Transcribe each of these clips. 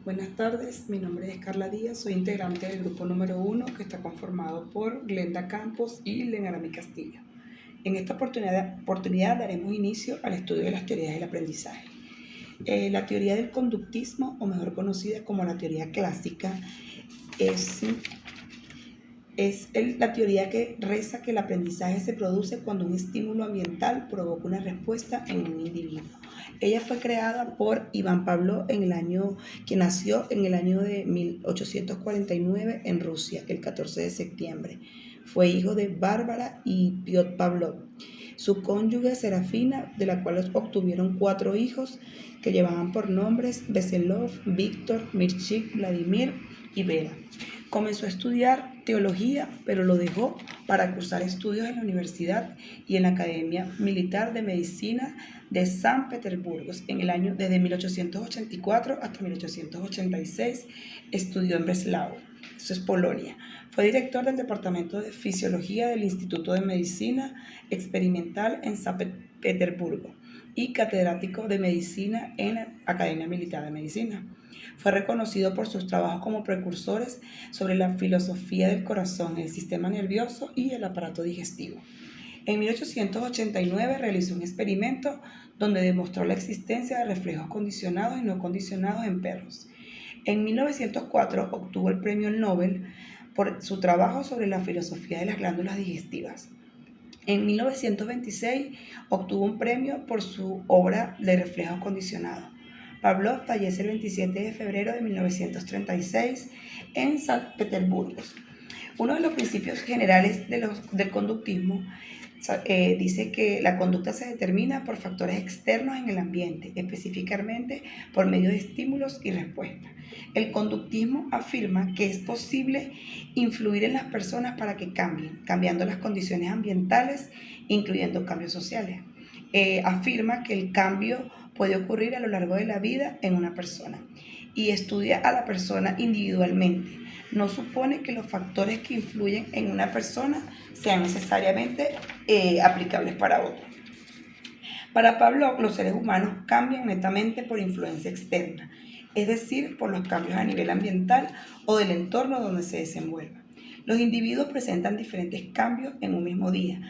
Buenas tardes, mi nombre es Carla Díaz, soy integrante del grupo número 1 que está conformado por Glenda Campos y Lenarami Castillo. En esta oportunidad daremos inicio al estudio de las teorías del aprendizaje. La teoría del conductismo, o mejor conocida como la teoría clásica, es la teoría que reza que el aprendizaje se produce cuando un estímulo ambiental provoca una respuesta en un individuo. Ella fue creada por Iván Pavlov que nació en el año de 1849 en Rusia, el 14 de septiembre. Fue hijo de Bárbara y Piotr Pavlov, su cónyuge Serafina, de la cual obtuvieron 4 hijos que llevaban por nombres Veselov, Víctor, Mirchik, Vladimir y Vera. Comenzó a estudiar teología, pero lo dejó para cursar estudios en la universidad y en la Academia Militar de Medicina de San Petersburgo. Desde 1884 hasta 1886 estudió en Breslau, eso es Polonia. Fue director del Departamento de Fisiología del Instituto de Medicina Experimental en San Petersburgo y catedrático de Medicina en la Academia Militar de Medicina. Fue reconocido por sus trabajos como precursores sobre la filosofía del corazón, el sistema nervioso y el aparato digestivo. En 1889 realizó un experimento donde demostró la existencia de reflejos condicionados y no condicionados en perros. En 1904 obtuvo el premio Nobel por su trabajo sobre la filosofía de las glándulas digestivas. En 1926 obtuvo un premio por su obra de reflejos condicionados. Pavlov fallece el 27 de febrero de 1936 en San Petersburgo. Uno de los principios generales del conductismo dice que la conducta se determina por factores externos en el ambiente, específicamente por medio de estímulos y respuestas. El conductismo afirma que es posible influir en las personas para que cambien, cambiando las condiciones ambientales, incluyendo cambios sociales. Afirma que el cambio puede ocurrir a lo largo de la vida en una persona y estudia a la persona individualmente. No supone que los factores que influyen en una persona sean necesariamente aplicables para otra. Para Pavlov, los seres humanos cambian netamente por influencia externa, es decir, por los cambios a nivel ambiental o del entorno donde se desenvuelven. Los individuos presentan diferentes cambios en un mismo día.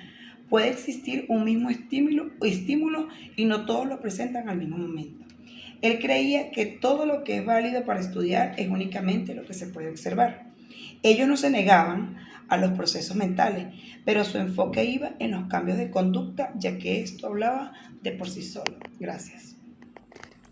Puede existir un mismo estímulo y no todos lo presentan al mismo momento. Él creía que todo lo que es válido para estudiar es únicamente lo que se puede observar. Ellos no se negaban a los procesos mentales, pero su enfoque iba en los cambios de conducta, ya que esto hablaba de por sí solo. Gracias.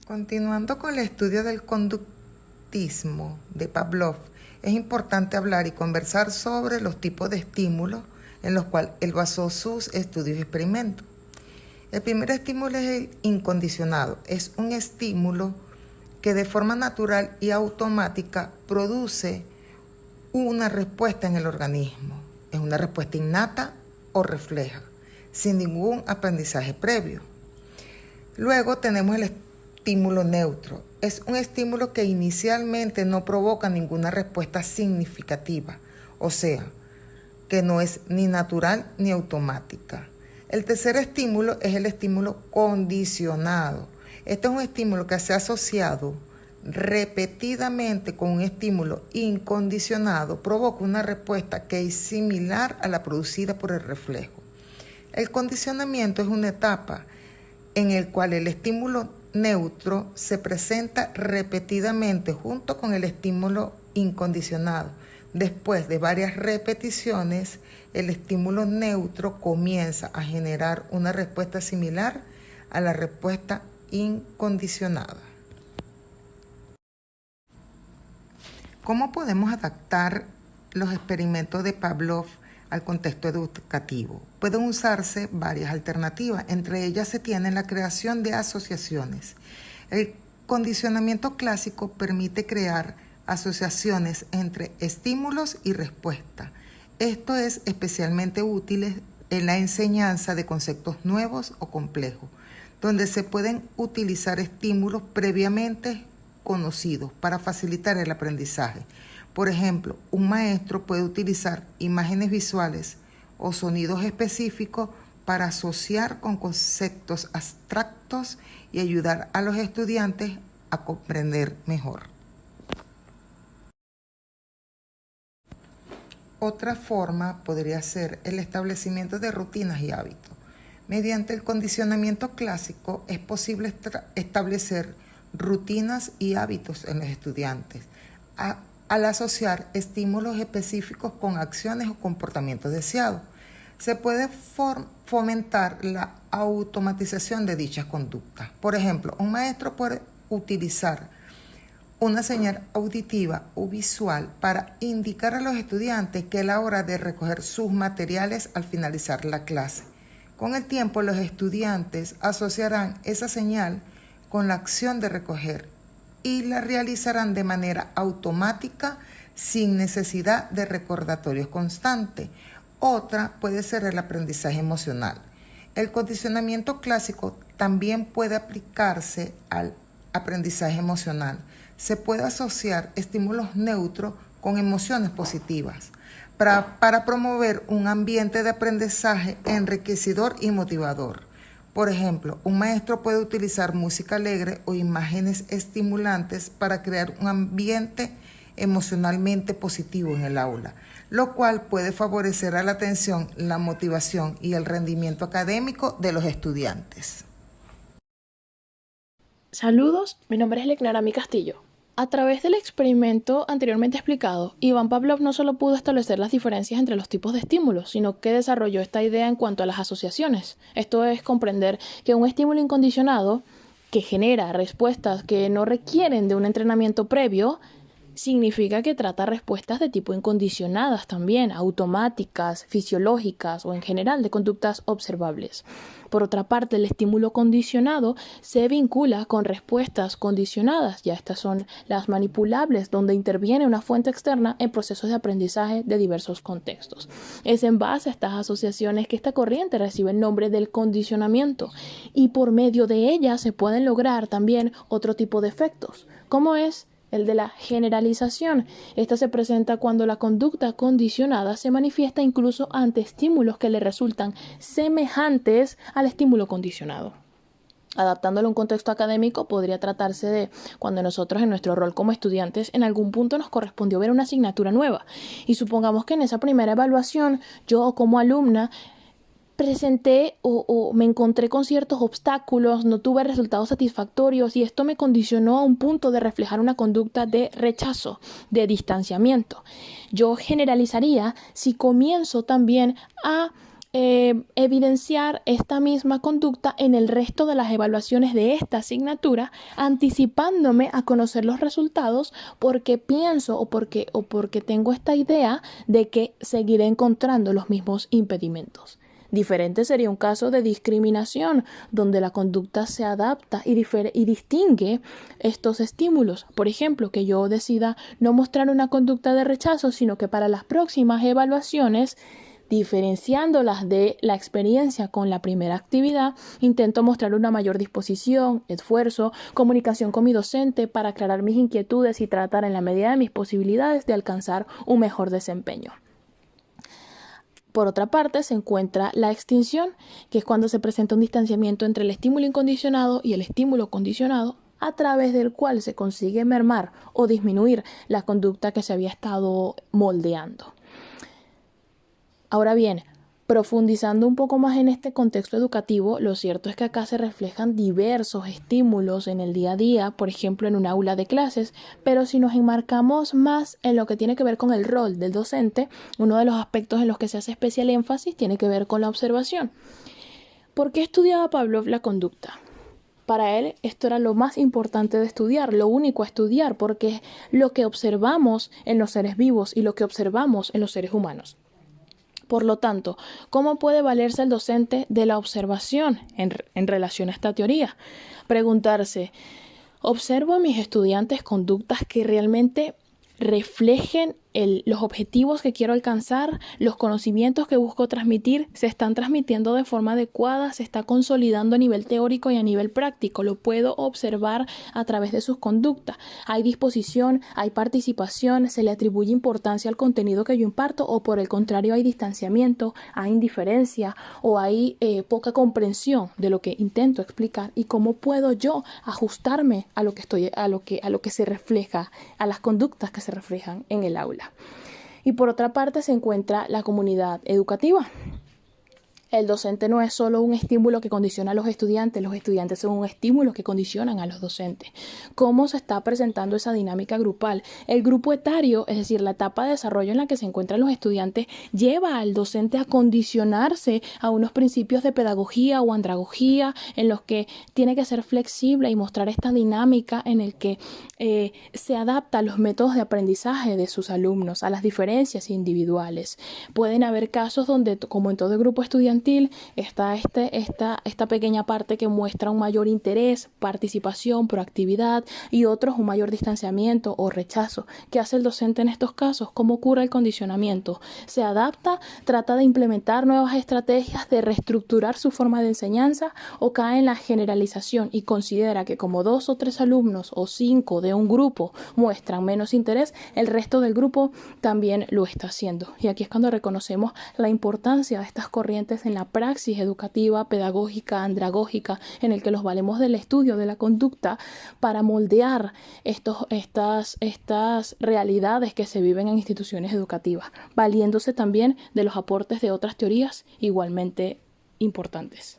Continuando con el estudio del conductismo de Pavlov, es importante hablar y conversar sobre los tipos de estímulos en los cuales él basó sus estudios y experimentos. El primer estímulo es el incondicionado. Es un estímulo que de forma natural y automática produce una respuesta en el organismo. Es una respuesta innata o refleja, sin ningún aprendizaje previo. Luego tenemos el estímulo neutro. Es un estímulo que inicialmente no provoca ninguna respuesta significativa, o sea, que no es ni natural ni automática. El tercer estímulo es el estímulo condicionado. Este es un estímulo que se ha asociado repetidamente con un estímulo incondicionado, provoca una respuesta que es similar a la producida por el reflejo. El condicionamiento es una etapa en la cual el estímulo neutro se presenta repetidamente junto con el estímulo incondicionado. Después de varias repeticiones, el estímulo neutro comienza a generar una respuesta similar a la respuesta incondicionada. ¿Cómo podemos adaptar los experimentos de Pavlov al contexto educativo? Pueden usarse varias alternativas, entre ellas se tiene la creación de asociaciones. El condicionamiento clásico permite crear asociaciones entre estímulos y respuesta. Esto es especialmente útil en la enseñanza de conceptos nuevos o complejos, donde se pueden utilizar estímulos previamente conocidos para facilitar el aprendizaje. Por ejemplo, un maestro puede utilizar imágenes visuales o sonidos específicos para asociar con conceptos abstractos y ayudar a los estudiantes a comprender mejor. Otra forma podría ser el establecimiento de rutinas y hábitos. Mediante el condicionamiento clásico es posible establecer rutinas y hábitos en los estudiantes al asociar estímulos específicos con acciones o comportamientos deseados. Se puede fomentar la automatización de dichas conductas. Por ejemplo, un maestro puede utilizar una señal auditiva o visual para indicar a los estudiantes que es la hora de recoger sus materiales al finalizar la clase. Con el tiempo, los estudiantes asociarán esa señal con la acción de recoger y la realizarán de manera automática sin necesidad de recordatorios constantes. Otra puede ser el aprendizaje emocional. El condicionamiento clásico también puede aplicarse al aprendizaje emocional. Se puede asociar estímulos neutros con emociones positivas para promover un ambiente de aprendizaje enriquecedor y motivador. Por ejemplo, un maestro puede utilizar música alegre o imágenes estimulantes para crear un ambiente emocionalmente positivo en el aula, lo cual puede favorecer a la atención, la motivación y el rendimiento académico de los estudiantes. Saludos, mi nombre es Lecnara Castillo. A través del experimento anteriormente explicado, Iván Pavlov no solo pudo establecer las diferencias entre los tipos de estímulos, sino que desarrolló esta idea en cuanto a las asociaciones. Esto es comprender que un estímulo incondicionado, que genera respuestas que no requieren de un entrenamiento previo, significa que trata respuestas de tipo incondicionadas también, automáticas, fisiológicas o en general de conductas observables. Por otra parte, el estímulo condicionado se vincula con respuestas condicionadas, ya estas son las manipulables, donde interviene una fuente externa en procesos de aprendizaje de diversos contextos. Es en base a estas asociaciones que esta corriente recibe el nombre del condicionamiento y por medio de ella se pueden lograr también otro tipo de efectos, como es el de la generalización. Esta se presenta cuando la conducta condicionada se manifiesta incluso ante estímulos que le resultan semejantes al estímulo condicionado. Adaptándolo a un contexto académico, podría tratarse de cuando nosotros en nuestro rol como estudiantes en algún punto nos correspondió ver una asignatura nueva y supongamos que en esa primera evaluación yo como alumna presenté o me encontré con ciertos obstáculos, no tuve resultados satisfactorios y esto me condicionó a un punto de reflejar una conducta de rechazo, de distanciamiento. Yo generalizaría si comienzo también a evidenciar esta misma conducta en el resto de las evaluaciones de esta asignatura, anticipándome a conocer los resultados porque pienso o porque tengo esta idea de que seguiré encontrando los mismos impedimentos. Diferente sería un caso de discriminación, donde la conducta se adapta y distingue estos estímulos. Por ejemplo, que yo decida no mostrar una conducta de rechazo, sino que para las próximas evaluaciones, diferenciándolas de la experiencia con la primera actividad, intento mostrar una mayor disposición, esfuerzo, comunicación con mi docente para aclarar mis inquietudes y tratar en la medida de mis posibilidades de alcanzar un mejor desempeño. Por otra parte, se encuentra la extinción, que es cuando se presenta un distanciamiento entre el estímulo incondicionado y el estímulo condicionado, a través del cual se consigue mermar o disminuir la conducta que se había estado moldeando. Ahora bien, profundizando un poco más en este contexto educativo, lo cierto es que acá se reflejan diversos estímulos en el día a día, por ejemplo en un aula de clases, pero si nos enmarcamos más en lo que tiene que ver con el rol del docente, uno de los aspectos en los que se hace especial énfasis tiene que ver con la observación. ¿Por qué estudiaba Pavlov la conducta? Para él esto era lo más importante de estudiar, lo único a estudiar, porque es lo que observamos en los seres vivos y lo que observamos en los seres humanos. Por lo tanto, ¿cómo puede valerse el docente de la observación en relación a esta teoría? Preguntarse, ¿observo a mis estudiantes conductas que realmente reflejen los objetivos que quiero alcanzar, los conocimientos que busco transmitir, se están transmitiendo de forma adecuada, se está consolidando a nivel teórico y a nivel práctico? Lo puedo observar a través de sus conductas. Hay disposición, hay participación, se le atribuye importancia al contenido que yo imparto o por el contrario hay distanciamiento, hay indiferencia o hay poca comprensión de lo que intento explicar y cómo puedo yo ajustarme a lo que se refleja, a las conductas que se reflejan en el aula. Y por otra parte se encuentra la comunidad educativa. El docente no es solo un estímulo que condiciona a los estudiantes son un estímulo que condicionan a los docentes. ¿Cómo se está presentando esa dinámica grupal? El grupo etario, es decir, la etapa de desarrollo en la que se encuentran los estudiantes, lleva al docente a condicionarse a unos principios de pedagogía o andragogía en los que tiene que ser flexible y mostrar esta dinámica en el que se adapta a los métodos de aprendizaje de sus alumnos, a las diferencias individuales. Pueden haber casos donde, como en todo el grupo estudiantil, está esta pequeña parte que muestra un mayor interés, participación, proactividad y otros un mayor distanciamiento o rechazo. ¿Qué hace el docente en estos casos? ¿Cómo ocurre el condicionamiento? ¿Se adapta, trata de implementar nuevas estrategias, de reestructurar su forma de enseñanza o cae en la generalización y considera que como 2 o 3 alumnos o 5 de un grupo muestran menos interés, el resto del grupo también lo está haciendo? Y aquí es cuando reconocemos la importancia de estas corrientes en la praxis educativa, pedagógica, andragógica, en el que los valemos del estudio de la conducta para moldear estas realidades que se viven en instituciones educativas, valiéndose también de los aportes de otras teorías igualmente importantes.